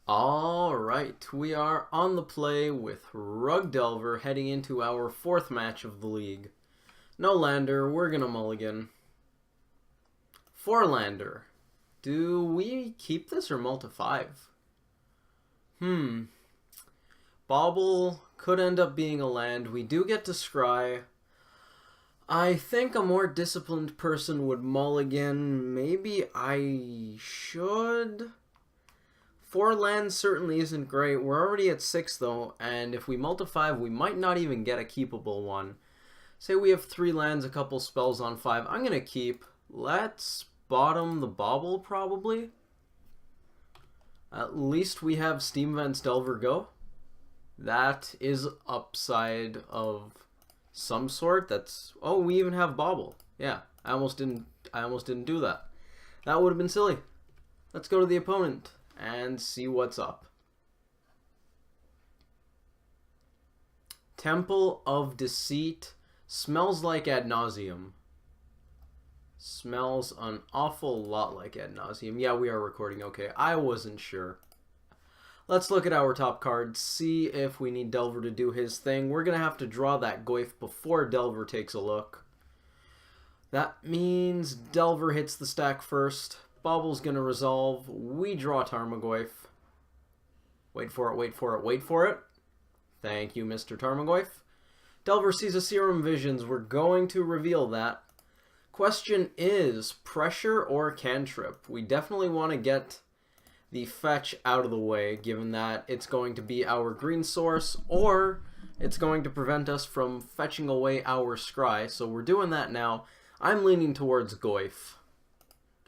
Alright, we are on the play with Rug Delver heading into our fourth match of the league. No lander, we're gonna mulligan. Four lander. Do we keep this or mull to 5? Bauble could end up being a land. We do get to scry. I think a more disciplined person would mulligan. Maybe I should. 4 lands certainly isn't great. We're already at 6 though, and if we mull to 5, we might not even get a keepable one. Say we have 3 lands, a couple spells on 5. I'm gonna keep. Let's bottom the Bauble probably. At least we have Steam Vents Delver go. That is upside of some sort. That's we even have Bauble. Yeah, I almost didn't do that. That would have been silly. Let's go to the opponent and see what's up. Temple of Deceit smells like Ad Nauseam. Smells an awful lot like Ad Nauseam. Yeah, we are recording. Okay, I wasn't sure. Let's look at our top cards, see if we need Delver to do his thing. We're going to have to draw that Goyf before Delver takes a look. That means Delver hits the stack first. Bauble's going to resolve. We draw Tarmogoyf. Wait for it, wait for it, wait for it. Thank you, Mr. Tarmogoyf. Delver sees a Serum Visions. We're going to reveal that. Question is, pressure or cantrip? We definitely want to get the fetch out of the way, given that it's going to be our green source, or it's going to prevent us from fetching away our scry. So we're doing that now. I'm leaning towards Goyf.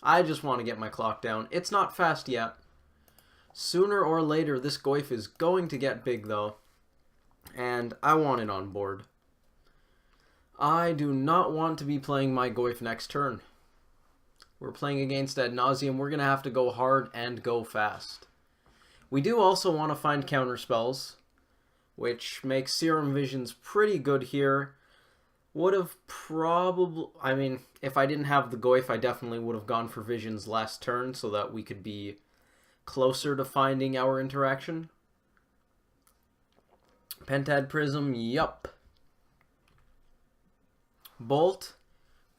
I just want to get my clock down. It's not fast yet. Sooner or later, this Goyf is going to get big, though, and I want it on board. I do not want to be playing my Goyf next turn. We're playing against Ad Nauseam. We're going to have to go hard and go fast. We do also want to find counter spells, which makes Serum Visions pretty good here. Would have probably... I mean, if I didn't have the Goyf, I definitely would have gone for Visions last turn so that we could be closer to finding our interaction. Pentad Prism, yup. Bolt,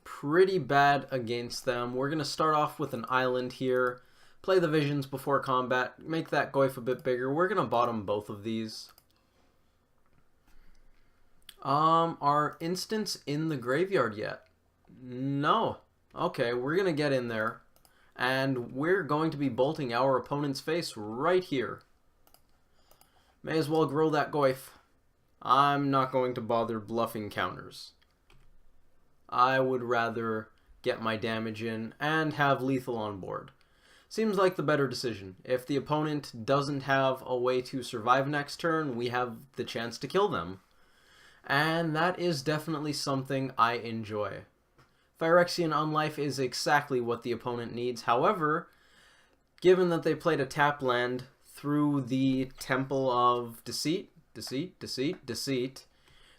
pretty bad against them. We're going to start off with an island here. Play the Visions before combat. Make that Goyf a bit bigger. We're going to bottom both of these. Are instants in the graveyard yet? No. Okay, we're going to get in there. And we're going to be bolting our opponent's face right here. May as well grow that Goyf. I'm not going to bother bluffing counters. I would rather get my damage in and have lethal on board. Seems like the better decision. If the opponent doesn't have a way to survive next turn, we have the chance to kill them. And that is definitely something I enjoy. Phyrexian Unlife is exactly what the opponent needs. However, given that they played a tap land through the Temple of Deceit,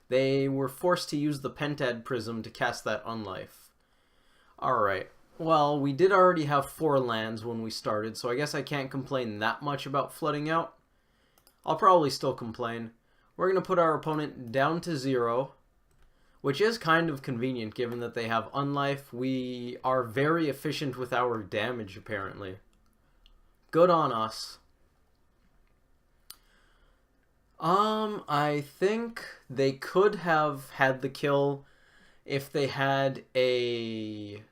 they were forced to use the Pentad Prism to cast that Unlife. Alright, well, we did already have 4 lands when we started, so I guess I can't complain that much about flooding out. I'll probably still complain. We're going to put our opponent down to 0, which is kind of convenient given that they have Unlife. We are very efficient with our damage, apparently. Good on us. I think they could have had the kill if they had a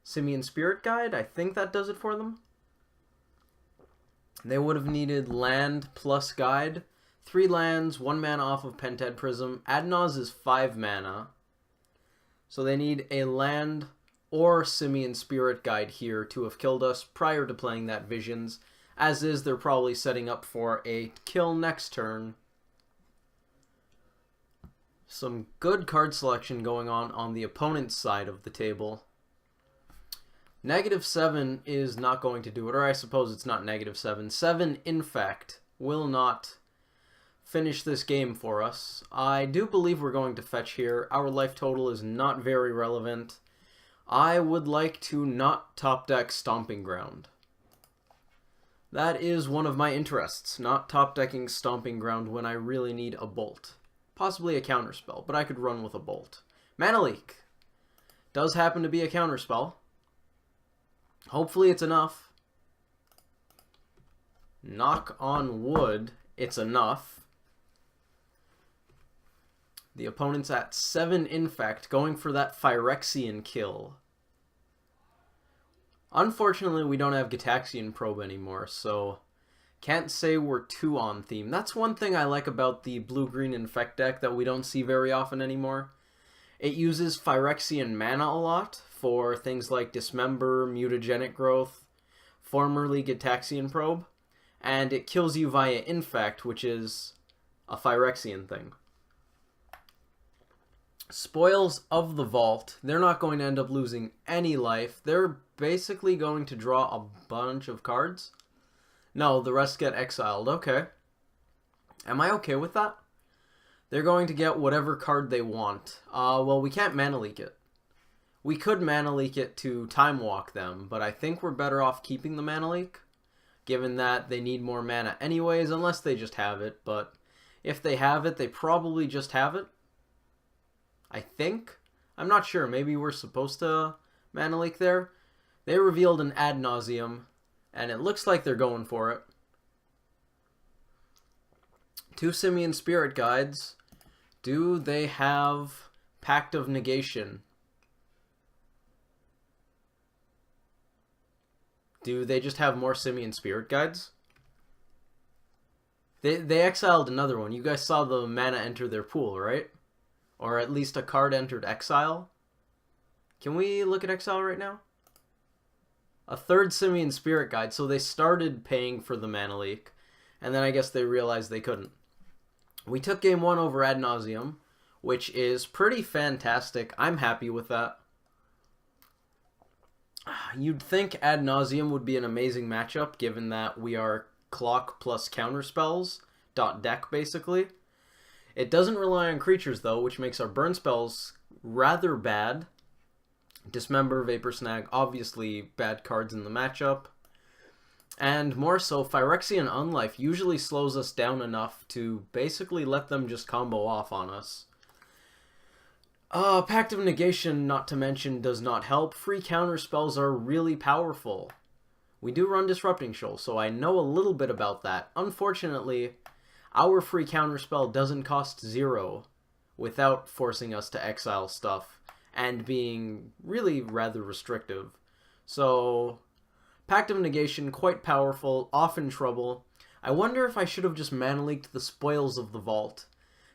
Simian Spirit Guide. I think that does it for them. They would have needed land plus guide. 3 lands, 1 mana off of Pentad Prism. Ad Naus is 5 mana. So they need a land or Simian Spirit Guide here to have killed us prior to playing that Visions. As is, they're probably setting up for a kill next turn. Some good card selection going on the opponent's side of the table. -7 is not going to do it, or I suppose it's not -7. 7, in fact, will not finish this game for us. I do believe we're going to fetch here. Our life total is not very relevant. I would like to not top deck Stomping Ground. That is one of my interests, not top decking Stomping Ground when I really need a bolt. Possibly a counterspell, but I could run with a bolt. Mana Leak does happen to be a counterspell. Hopefully it's enough. Knock on wood, it's enough. The opponent's at 7 Infect, going for that Phyrexian kill. Unfortunately, we don't have Gitaxian Probe anymore, so can't say we're too on theme. That's one thing I like about the blue-green Infect deck that we don't see very often anymore. It uses Phyrexian mana a lot for things like Dismember, Mutagenic Growth, formerly Gitaxian Probe, and it kills you via Infect, which is a Phyrexian thing. Spoils of the Vault, they're not going to end up losing any life. They're basically going to draw a bunch of cards. No, the rest get exiled. Okay. Am I okay with that? They're going to get whatever card they want. Well, we can't Mana Leak it. We could Mana Leak it to Time Walk them, but I think we're better off keeping the Mana Leak, given that they need more mana anyways, unless they just have it. But if they have it, they probably just have it. I think. I'm not sure. Maybe we're supposed to Mana Leak there. They revealed an Ad Nauseam, and it looks like they're going for it. 2 Simian Spirit Guides. Do they have Pact of Negation? Do they just have more Simian Spirit Guides? They exiled another one. You guys saw the mana enter their pool, right? Or at least a card entered exile. Can we look at exile right now? A 3rd Simian Spirit Guide. So they started paying for the Mana Leak, and then I guess they realized they couldn't. We took game 1 over Ad Nauseam, which is pretty fantastic. I'm happy with that. You'd think Ad Nauseam would be an amazing matchup, given that we are clock plus counterspells deck basically. It doesn't rely on creatures, though, which makes our burn spells rather bad. Dismember, Vapor Snag, obviously bad cards in the matchup. And more so, Phyrexian Unlife usually slows us down enough to basically let them just combo off on us. Pact of Negation, not to mention, does not help. Free counter spells are really powerful. We do run Disrupting Shoal, so I know a little bit about that. Unfortunately, our free counterspell doesn't cost 0 without forcing us to exile stuff and being really rather restrictive. So, Pact of Negation, quite powerful, often trouble. I wonder if I should have just Mana Leaked the Spoils of the Vault,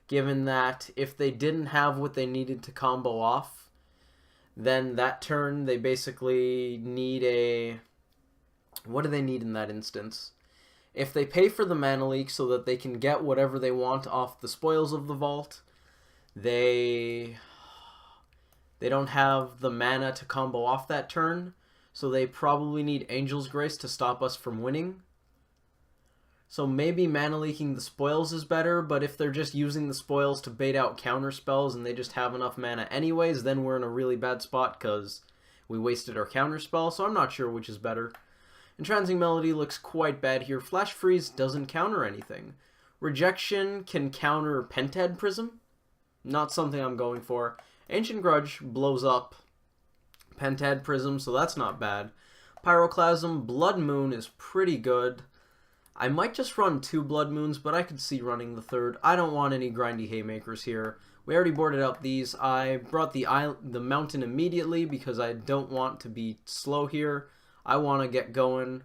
given that if they didn't have what they needed to combo off, then that turn they basically need a... What do they need in that instance? If they pay for the Mana Leak so that they can get whatever they want off the Spoils of the Vault, they don't have the mana to combo off that turn, so they probably need Angel's Grace to stop us from winning. So maybe Mana Leaking the Spoils is better, but if they're just using the Spoils to bait out counter spells and they just have enough mana anyways, then we're in a really bad spot because we wasted our counter spell, so I'm not sure which is better. Entrancing Melody looks quite bad here. Flash Freeze doesn't counter anything. Rejection can counter Pentad Prism. Not something I'm going for. Ancient Grudge blows up Pentad Prism, so that's not bad. Pyroclasm, Blood Moon is pretty good. I might just run 2 Blood Moons, but I could see running the 3rd. I don't want any grindy Haymakers here. We already boarded out these. I brought the mountain immediately because I don't want to be slow here. I want to get going,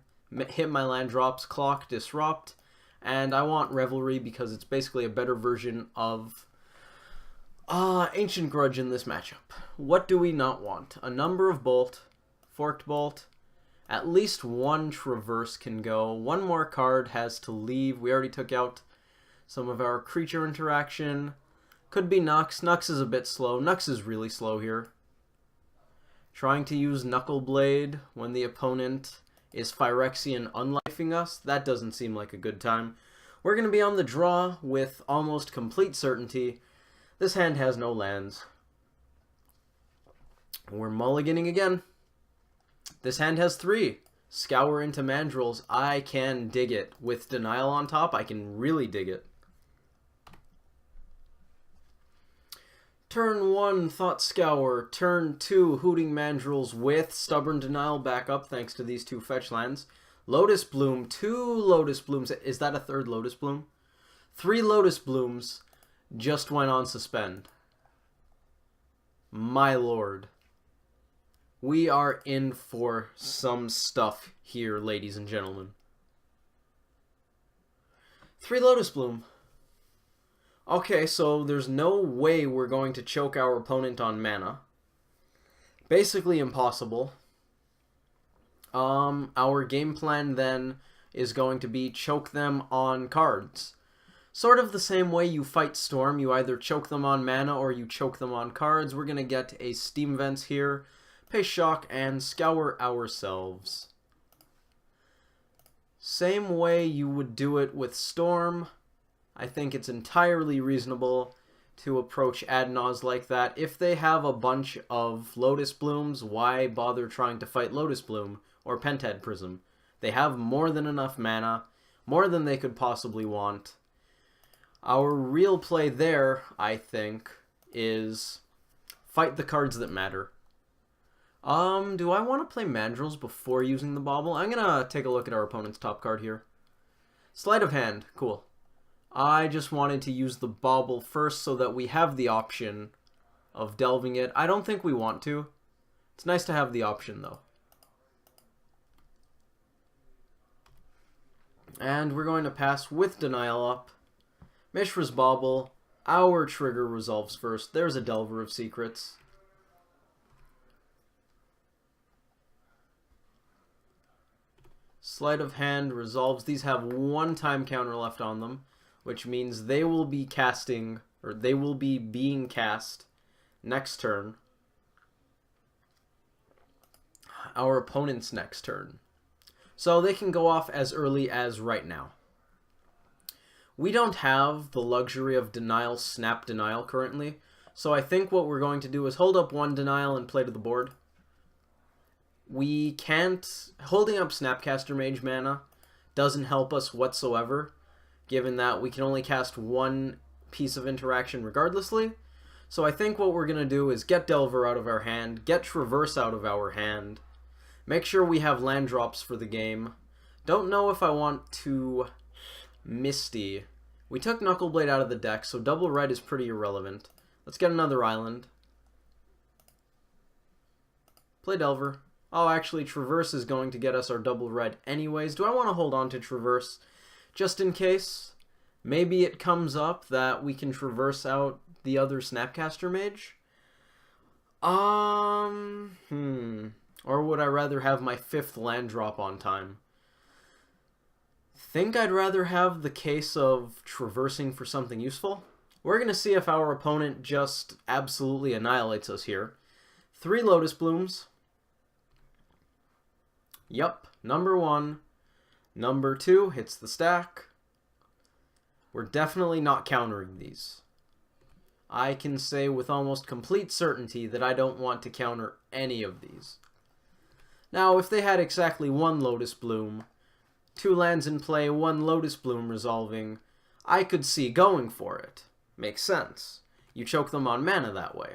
hit my land drops, clock, disrupt, and I want Revelry because it's basically a better version of Ancient Grudge in this matchup. What do we not want? A number of Bolt, Forked Bolt, at least 1 Traverse can go. 1 more card has to leave. We already took out some of our creature interaction. Could be Nux. Nux is a bit slow. Nux is really slow here. Trying to use Knuckle Blade when the opponent is Phyrexian unlifing us, that doesn't seem like a good time. We're going to be on the draw with almost complete certainty. This hand has no lands. We're mulliganing again. This hand has 3. Scour into Mandrills. I can dig it. With Denial on top, I can really dig it. Turn 1, Thought Scour. Turn 2, Hooting Mandrills with Stubborn Denial back up thanks to these 2 fetch lands. Lotus Bloom, 2 Lotus Blooms. Is that a 3rd Lotus Bloom? 3 Lotus Blooms just went on suspend. My lord. We are in for some stuff here, ladies and gentlemen. 3 Lotus Bloom. Okay, so there's no way we're going to choke our opponent on mana. Basically impossible. Our game plan then is going to be choke them on cards. Sort of the same way you fight Storm, you either choke them on mana or you choke them on cards. We're going to get a Steam Vents here, pay Shock, and Scour ourselves. Same way you would do it with Storm. I think it's entirely reasonable to approach Adnaz like that. If they have a bunch of Lotus Blooms, why bother trying to fight Lotus Bloom or Pentad Prism? They have more than enough mana, more than they could possibly want. Our real play there, I think, is fight the cards that matter. Do I want to play Mandrills before using the Bauble? I'm going to take a look at our opponent's top card here. Sleight of Hand. Cool. I just wanted to use the Bauble first so that we have the option of delving it. I don't think we want to. It's nice to have the option, though. And we're going to pass with Denial up. Mishra's Bauble. Our trigger resolves first. There's a Delver of Secrets. Sleight of Hand resolves. These have 1 time counter left on them, which means they will be casting, or they will be being cast next turn. Our opponent's next turn. So they can go off as early as right now. We don't have the luxury of Denial, Snap Denial currently, so I think what we're going to do is hold up 1 Denial and play to the board. We can't... Holding up Snapcaster Mage mana doesn't help us whatsoever, given that we can only cast 1 piece of interaction regardlessly. So I think what we're going to do is get Delver out of our hand, get Traverse out of our hand, make sure we have land drops for the game. Don't know if I want to Misty. We took Knuckleblade out of the deck, so double red is pretty irrelevant. Let's get another island. Play Delver. Oh, actually, Traverse is going to get us our double red anyways. Do I want to hold on to Traverse just in case? Maybe it comes up that we can Traverse out the other Snapcaster Mage? Or would I rather have my 5th land drop on time? Think I'd rather have the case of traversing for something useful. We're going to see if our opponent just absolutely annihilates us here. 3 Lotus Blooms. Yup, number 1. Number 2 hits the stack. We're definitely not countering these. I can say with almost complete certainty that I don't want to counter any of these. Now, if they had exactly 1 Lotus Bloom, 2 lands in play, 1 Lotus Bloom resolving, I could see going for it. Makes sense. You choke them on mana that way.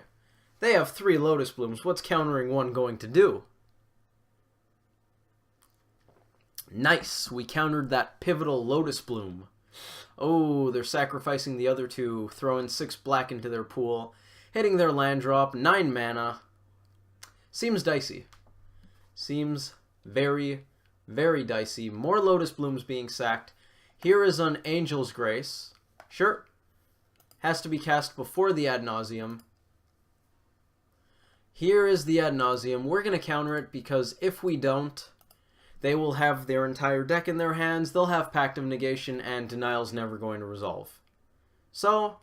They have 3 Lotus Blooms. What's countering 1 going to do? Nice. We countered that pivotal Lotus Bloom. Oh, they're sacrificing the other 2, throwing 6 black into their pool, hitting their land drop, 9 mana. Seems dicey. Seems very, very dicey. More Lotus Blooms being sacked. Here is an Angel's Grace. Sure. Has to be cast before the Ad Nauseam. Here is the Ad Nauseam. We're going to counter it because if we don't, they will have their entire deck in their hands. They'll have Pact of Negation, and Denial's never going to resolve. So,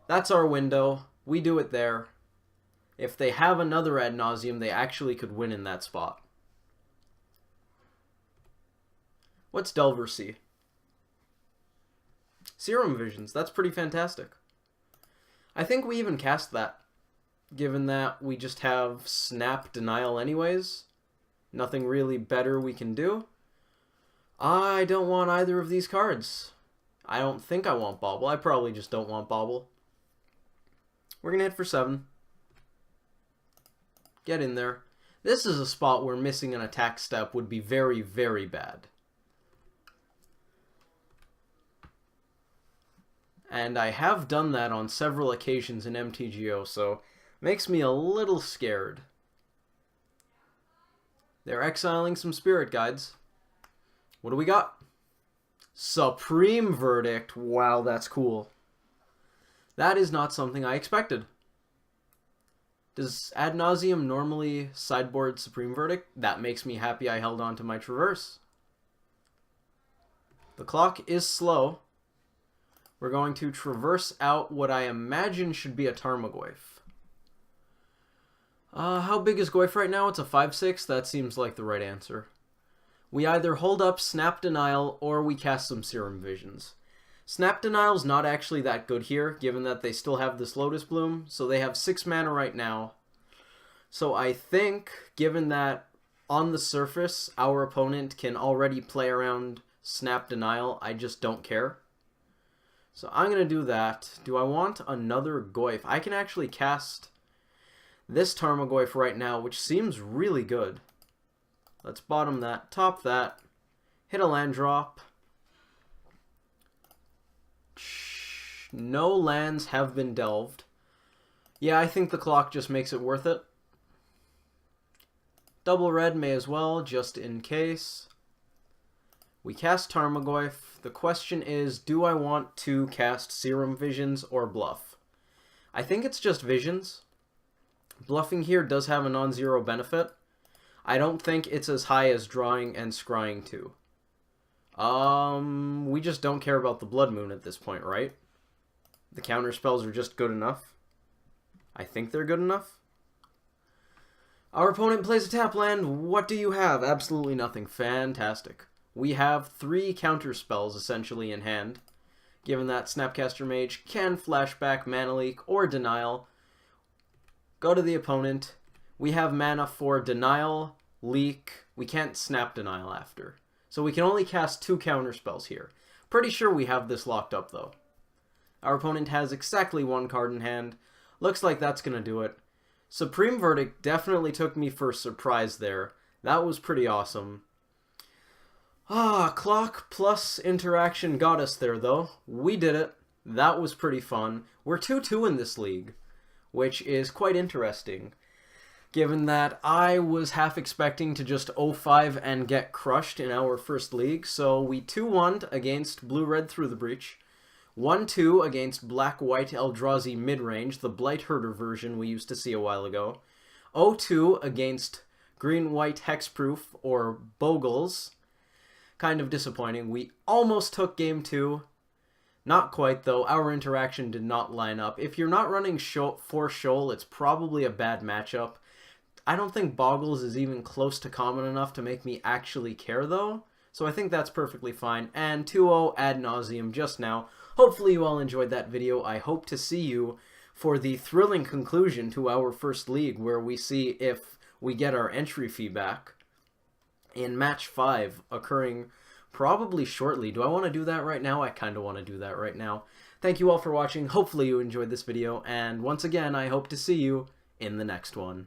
that's our window. We do it there. If they have another Ad Nauseam, they actually could win in that spot. What's Delver see? Serum Visions. That's pretty fantastic. I think we even cast that, given that we just have Snap Denial anyways. Nothing really better we can do. I don't want either of these cards. I don't think I want Bobble. I probably just don't want Bobble. We're going to hit for 7. Get in there. This is a spot where missing an attack step would be very, very bad. And I have done that on several occasions in MTGO, so makes me a little scared. They're exiling some spirit guides. What do we got? Supreme Verdict. Wow, that's cool. That is not something I expected. Does Ad Nauseam normally sideboard Supreme Verdict? That makes me happy I held on to my Traverse. The clock is slow. We're going to Traverse out what I imagine should be a Tarmogoyf. How big is Goyf right now? It's a 5/6. That seems like the right answer. We either hold up Snap Denial or we cast some Serum Visions. Snap Denial's not actually that good here, given that they still have this Lotus Bloom, so they have 6 mana right now. So I think, given that on the surface our opponent can already play around Snap Denial, I just don't care. So I'm going to do that. Do I want another Goyf? I can actually cast this Tarmogoyf right now, which seems really good. Let's bottom that, top that, hit a land drop. No lands have been delved. Yeah, I think the clock just makes it worth it. Double red may as well, just in case. We cast Tarmogoyf. The question is, do I want to cast Serum Visions or Bluff? I think it's just Visions. Bluffing here does have a non-zero benefit. I don't think it's as high as Drawing and Scrying 2. We just don't care about the Blood Moon at this point, right? The counter spells are just good enough. I think they're good enough. Our opponent plays a tap land. What do you have? Absolutely nothing. Fantastic. We have 3 counter spells essentially in hand. Given that Snapcaster Mage can flashback, Mana Leak, or Denial. Go to the opponent. We have mana for Denial, Leak. We can't Snap Denial after. So we can only cast 2 counter spells here. Pretty sure we have this locked up though. Our opponent has exactly 1 card in hand. Looks like that's going to do it. Supreme Verdict definitely took me for a surprise there. That was pretty awesome. Clock plus interaction got us there though. We did it. That was pretty fun. We're 2-2 in this league, which is quite interesting, given that I was half expecting to just 0-5 and get crushed in our first league. So we 2-1 against Blue-Red Through the Breach, 1-2 against Black-White Eldrazi Midrange, the Blight Herder version we used to see a while ago, 0-2 against Green-White Hexproof, or Bogles. Kind of disappointing. We almost took game 2. Not quite, though. Our interaction did not line up. If you're not running for Shoal, it's probably a bad matchup. I don't think Boggles is even close to common enough to make me actually care, though. So I think that's perfectly fine. And 2-0 Ad Nauseam just now. Hopefully you all enjoyed that video. I hope to see you for the thrilling conclusion to our first league, where we see if we get our entry fee back in match 5, occurring probably shortly. Do I want to do that right now? I kind of want to do that right now. Thank you all for watching. Hopefully you enjoyed this video, and once again, I hope to see you in the next one.